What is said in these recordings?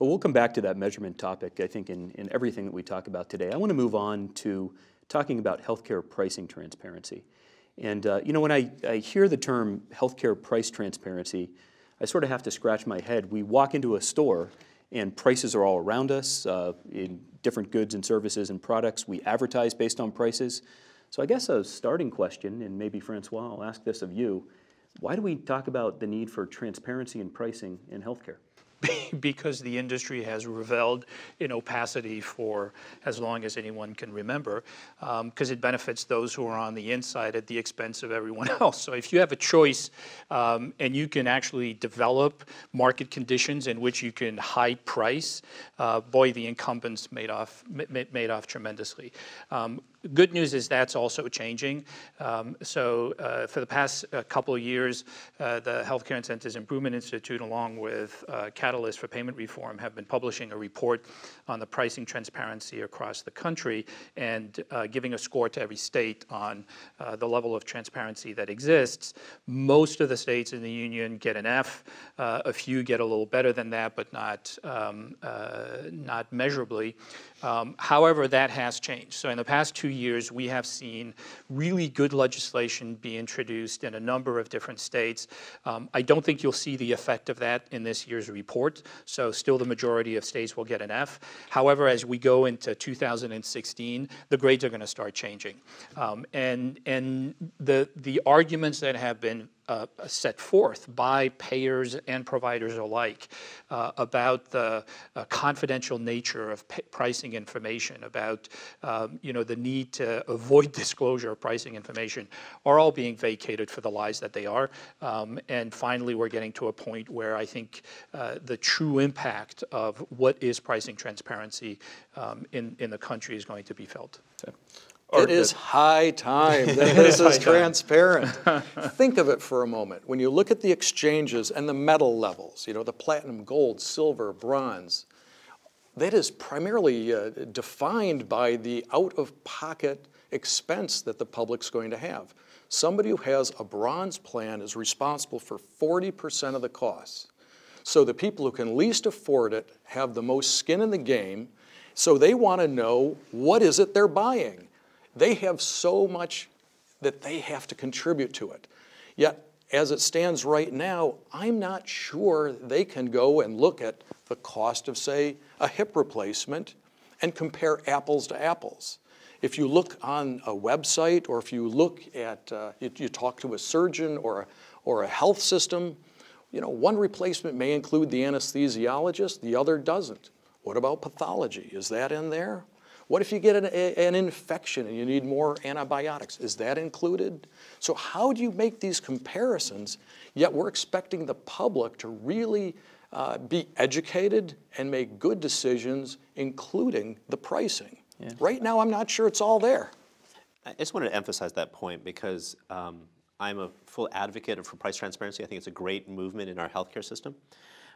Well, we'll come back to that measurement topic, I think, in everything that we talk about today. I want to move on to talking about healthcare pricing transparency. And when I hear the term healthcare price transparency, I sort of have to scratch my head. We walk into a store and prices are all around us in different goods and services and products. We advertise based on prices. So I guess a starting question, and maybe Francois, I'll ask this of you, why do we talk about the need for transparency in pricing in healthcare? Because the industry has reveled in opacity for as long as anyone can remember, because it benefits those who are on the inside at the expense of everyone else. So if you have a choice and you can actually develop market conditions in which you can hide price, boy, the incumbents made off tremendously. Good news is that's also changing. For the past couple of years, the Healthcare Incentives Improvement Institute, along with Catalyst for Payment Reform, have been publishing a report on the pricing transparency across the country and giving a score to every state on the level of transparency that exists. Most of the states in the union get an F. A few get a little better than that, but not measurably. However, that has changed. So in the past 2 years, we have seen really good legislation be introduced in a number of different states. I don't think you'll see the effect of that in this year's report. So still the majority of states will get an F. However, as we go into 2016, the grades are going to start changing. And the arguments that have been set forth by payers and providers alike about the confidential nature of pricing information, about the need to avoid disclosure of pricing information, are all being vacated for the lies that they are. And finally, we're getting to a point where I think the true impact of what is pricing transparency in the country is going to be felt. It is high time that this is transparent. Think of it for a moment. When you look at the exchanges and the metal levels, the platinum, gold, silver, bronze, that is primarily defined by the out-of-pocket expense that the public's going to have. Somebody who has a bronze plan is responsible for 40% of the costs. So the people who can least afford it have the most skin in the game, so they want to know what is it they're buying. They have so much that they have to contribute to it. Yet, as it stands right now, I'm not sure they can go and look at the cost of, say, a hip replacement and compare apples to apples. If you look on a website, or if you look at, you talk to a surgeon or a health system, one replacement may include the anesthesiologist, the other doesn't. What about pathology? Is that in there? What if you get an infection and you need more antibiotics? Is that included? So how do you make these comparisons, yet we're expecting the public to really be educated and make good decisions, including the pricing? Yeah. Right now, I'm not sure it's all there. I just wanted to emphasize that point because I'm a full advocate for price transparency. I think it's a great movement in our healthcare system.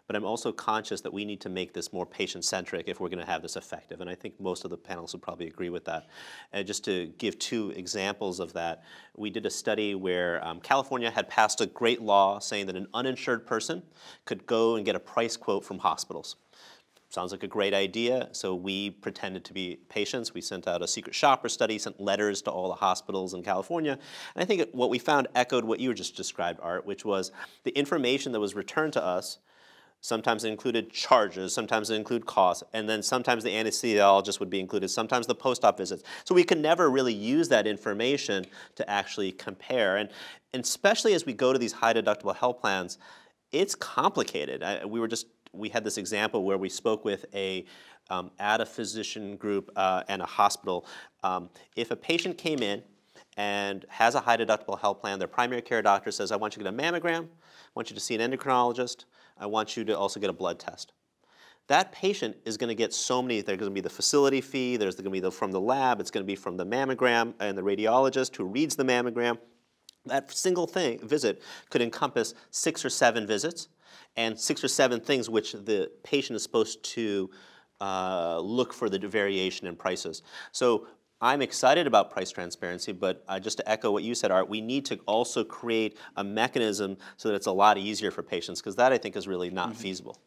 But I'm also conscious that we need to make this more patient-centric if we're going to have this effective. And I think most of the panelists would probably agree with that. And just to give 2 examples of that, we did a study where California had passed a great law saying that an uninsured person could go and get a price quote from hospitals. Sounds like a great idea, so we pretended to be patients. We sent out a secret shopper study, sent letters to all the hospitals in California. And I think what we found echoed what you just described, Art, which was the information that was returned to us. Sometimes it included charges, sometimes it included costs, and then sometimes the anesthesiologist would be included, sometimes the post-op visits. So we could never really use that information to actually compare. And especially as we go to these high-deductible health plans, it's complicated. We had this example where we spoke with at a physician group and a hospital. If a patient came in and has a high-deductible health plan, their primary care doctor says, I want you to get a mammogram, I want you to see an endocrinologist, I want you to also get a blood test. That patient is going to get so many, there's going to be the facility fee, there's going to be from the lab, it's going to be from the mammogram and the radiologist who reads the mammogram. That single visit could encompass 6 or 7 visits and 6 or 7 things which the patient is supposed to look for the variation in prices. So I'm excited about price transparency, but just to echo what you said, Art, we need to also create a mechanism so that it's a lot easier for patients, because that I think is really not feasible.